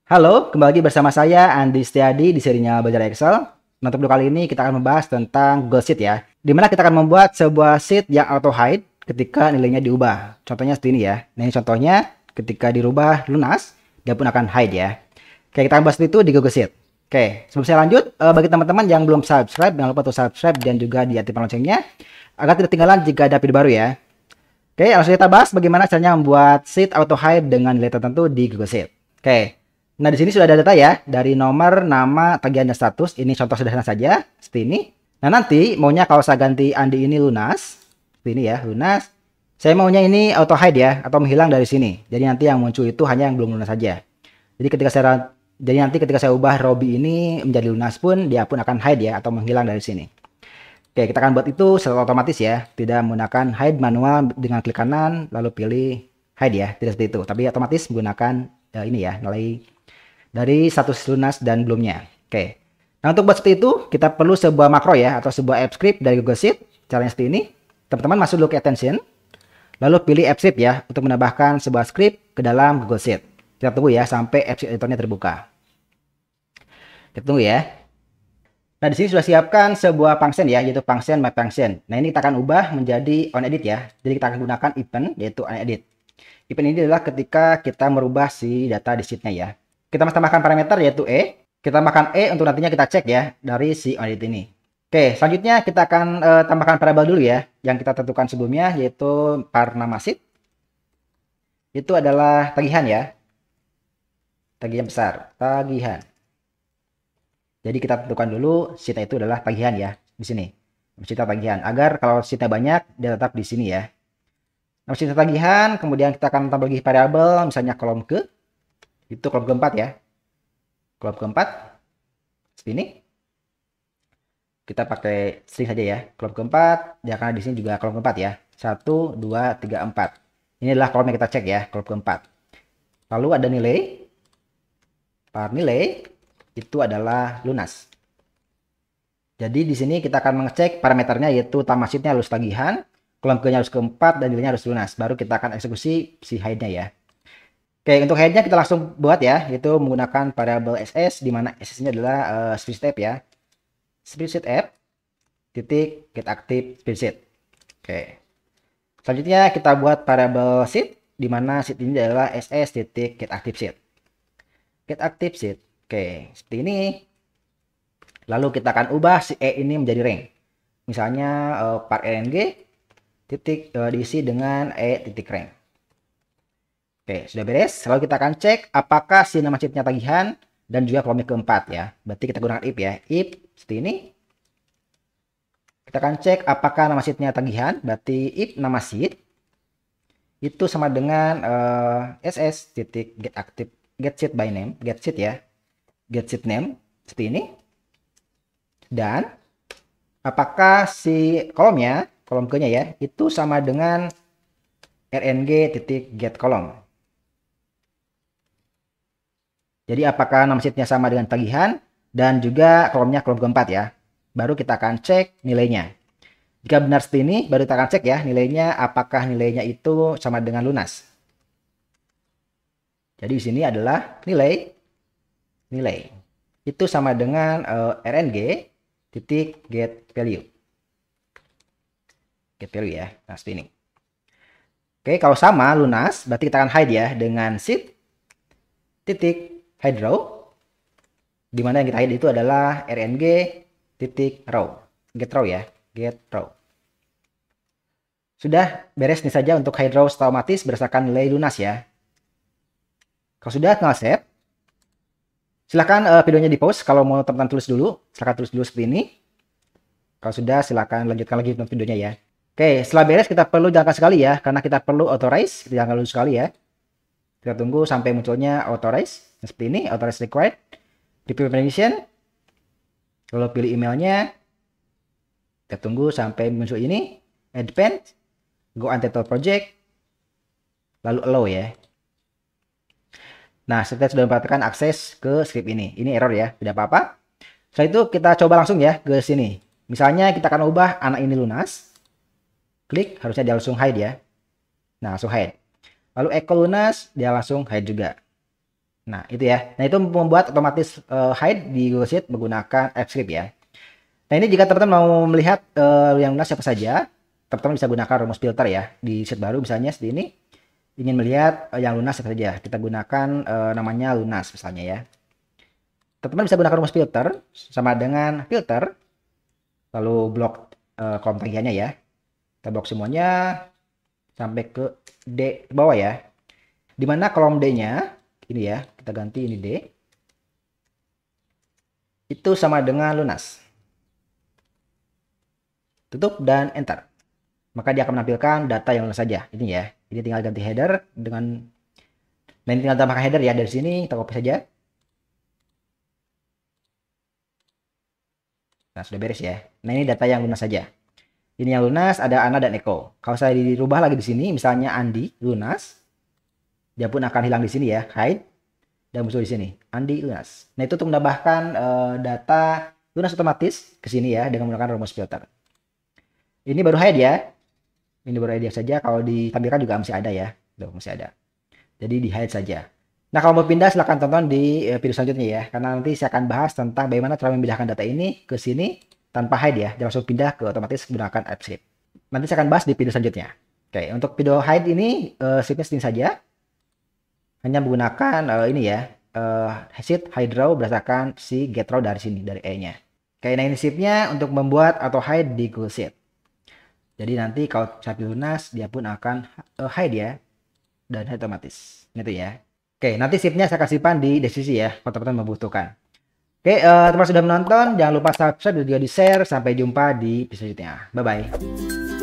Halo, kembali lagi bersama saya Andi Setiadi di serinya Belajar Excel. Nah, untuk video kali ini kita akan membahas tentang Google Sheet ya. Di mana kita akan membuat sebuah sheet yang auto hide ketika nilainya diubah. Contohnya seperti ini ya. Nah, ini contohnya ketika dirubah lunas, dia pun akan hide ya. Oke, kita akan bahas itu di Google Sheet. Oke, sebelum saya lanjut, bagi teman-teman yang belum subscribe, jangan lupa untuk subscribe dan juga diaktifkan loncengnya agar tidak ketinggalan jika ada video baru ya. Oke, langsung kita bahas bagaimana caranya membuat sheet auto hide dengan nilai tertentu di Google Sheet. Oke. Nah, di sini sudah ada data ya, dari nomor, nama, tagihan, dan status. Ini contoh sederhana saja, seperti ini. Nah, nanti maunya kalau saya ganti Andi ini lunas, seperti ini ya, lunas. Saya maunya ini auto hide ya, atau menghilang dari sini. Jadi nanti yang muncul itu hanya yang belum lunas saja. Jadi nanti ketika saya ubah Robi ini menjadi lunas pun, dia pun akan hide ya, atau menghilang dari sini. Oke, kita akan buat itu secara otomatis ya, tidak menggunakan hide manual dengan klik kanan, lalu pilih hide ya, tidak seperti itu. Tapi otomatis menggunakan ini ya, nilai dari status lunas dan belumnya. Oke. Nah, untuk buat seperti itu, kita perlu sebuah makro ya, atau sebuah app script dari Google Sheet. Caranya seperti ini. Teman-teman masuk dulu ke Attention. Lalu pilih app script ya, untuk menambahkan sebuah script ke dalam Google Sheet. Kita tunggu ya, sampai app script editornya terbuka. Kita tunggu ya. Nah, di sini sudah siapkan sebuah function ya, yaitu function my function. Nah, ini kita akan ubah menjadi onEdit ya. Jadi kita akan gunakan event, yaitu onEdit. Event ini adalah ketika kita merubah si data di sheet-nya ya. Kita masih tambahkan parameter yaitu E. Kita tambahkan E untuk nantinya kita cek ya dari si onEdit ini. Oke, selanjutnya kita akan tambahkan variabel dulu ya. Yang kita tentukan sebelumnya yaitu par nama sheet. Itu adalah tagihan ya. Tagihan besar. Tagihan. Jadi kita tentukan dulu sheet-nya itu adalah tagihan ya. Di sini. Sheet tagihan. Agar kalau sheet-nya banyak, dia tetap di sini ya. Nah, sheet tagihan. Kemudian kita akan tambah lagi variabel. Misalnya kolom ke. Itu kolom keempat ya. Kolom keempat. Seperti ini. Kita pakai string saja ya. Kolom keempat. Ya, karena di sini juga kolom keempat ya. 1, 2, 3, 4. Ini adalah kolom yang kita cek ya. Kolom keempat. Lalu ada nilai. Par nilai. Itu adalah lunas. Jadi di sini kita akan mengecek parameternya yaitu utama sheet-nya harus tagihan. Kolom ke-nya harus keempat. Dan nilainya harus lunas. Baru kita akan eksekusi si hide-nya ya. Oke, untuk head-nya kita langsung buat ya, yaitu menggunakan variabel SS, di mana SS-nya adalah spreadsheet app ya. Spreadsheet app, titik, get active spreadsheet. Oke. Selanjutnya kita buat variabel sheet, di mana sheet ini adalah SS, titik, get active sheet. Get active sheet. Oke, seperti ini. Lalu kita akan ubah si E ini menjadi rank. Misalnya par RNG, titik, diisi dengan E titik rank. Oke, sudah beres. Lalu kita akan cek apakah si nama sheet-nya tagihan dan juga kolom keempat ya. Berarti kita gunakan if ya. If seperti ini. Kita akan cek apakah nama sheet-nya tagihan. Berarti if nama sheet itu sama dengan ss titik get active get sheet by name, get sheet ya. Get sheet name seperti ini. Dan apakah si kolomnya, kolom ke-nya ya, itu sama dengan rng titik get kolom. Jadi apakah nama sheet-nya sama dengan tagihan dan juga kolomnya kolom keempat ya. Baru kita akan cek nilainya. Jika benar seperti ini, baru kita akan cek ya nilainya apakah nilainya itu sama dengan lunas. Jadi di sini adalah nilai itu sama dengan rng titik get value. Get value ya. Nah, seperti ini. Oke, kalau sama lunas, berarti kita akan hide ya dengan sheet titik hide row, di mana yang kita hide itu adalah rng titik row, get row ya, get row. Sudah beres nih saja untuk hide row otomatis berdasarkan nilai lunas ya. Kalau sudah, tinggal save. Silahkan videonya di pause kalau mau teman-teman tulis dulu, silahkan tulis dulu seperti ini. Kalau sudah, silahkan lanjutkan lagi untuk videonya ya. Oke, setelah beres kita perlu jalankan sekali ya, karena kita perlu authorize, kita jalankan dulu sekali ya. Kita tunggu sampai munculnya authorize. Seperti ini, authorize required. Review permission. Lalu pilih emailnya. Kita tunggu sampai muncul ini. Advance. Go untitled project. Lalu allow ya. Nah, setelah sudah mendapatkan akses ke script ini. Ini error ya, tidak apa-apa. Setelah itu kita coba langsung ya ke sini. Misalnya kita akan ubah anak ini lunas. Klik, harusnya dia langsung hide ya. Nah, langsung hide. Lalu echo lunas, dia langsung hide juga. Nah, itu ya. Nah, itu membuat otomatis hide di Google Sheet menggunakan AppScript ya. Nah, ini jika teman-teman mau melihat yang lunas siapa saja, teman-teman bisa gunakan rumus filter ya. Di sheet baru misalnya seperti ini, ingin melihat yang lunas siapa saja. Kita gunakan namanya lunas misalnya ya. Teman-teman bisa gunakan rumus filter sama dengan filter, lalu blok kolom tagihannya ya. Kita blok semuanya sampai ke D bawah ya. Dimana kolom D-nya, ini ya, kita ganti ini D. Itu sama dengan lunas. Tutup dan enter. Maka dia akan menampilkan data yang lunas saja. Ini ya. Ini tinggal ganti header dengan, nah ini tinggal tambahkan header ya dari sini. Kita copy saja. Nah, sudah beres ya. Nah, ini data yang lunas saja. Ini yang lunas ada Ana dan Eko. Kalau saya dirubah lagi di sini, misalnya Andi lunas, dia pun akan hilang di sini ya, hide, dan muncul di sini, Andi lunas. Nah, itu untuk menambahkan data lunas otomatis ke sini ya dengan menggunakan rumus filter. Ini baru hide ya. Ini baru hide saja. Kalau ditampilkan juga masih ada ya. Tuh, masih ada. Jadi di hide saja. Nah, kalau mau pindah silahkan tonton di video selanjutnya ya. Karena nanti saya akan bahas tentang bagaimana cara memindahkan data ini ke sini tanpa hide ya. Jangan langsung pindah ke otomatis menggunakan AppScript. Nanti saya akan bahas di video selanjutnya. Oke, untuk video hide ini scriptnya sedikit saja. Hanya menggunakan ini ya. Sheet hide row berdasarkan si get row dari sini, dari E-nya. Oke, nah ini scriptnya untuk membuat auto hide di Google Sheet. Jadi nanti kalau saya pilih lunas, dia pun akan hide ya. Dan hide otomatis. Itu ya. Oke, nanti scriptnya saya kasihkan di deskripsi ya, kalau teman-teman membutuhkan. Oke, terima kasih sudah menonton. Jangan lupa subscribe dan juga di-share. Sampai jumpa di video selanjutnya. Bye-bye.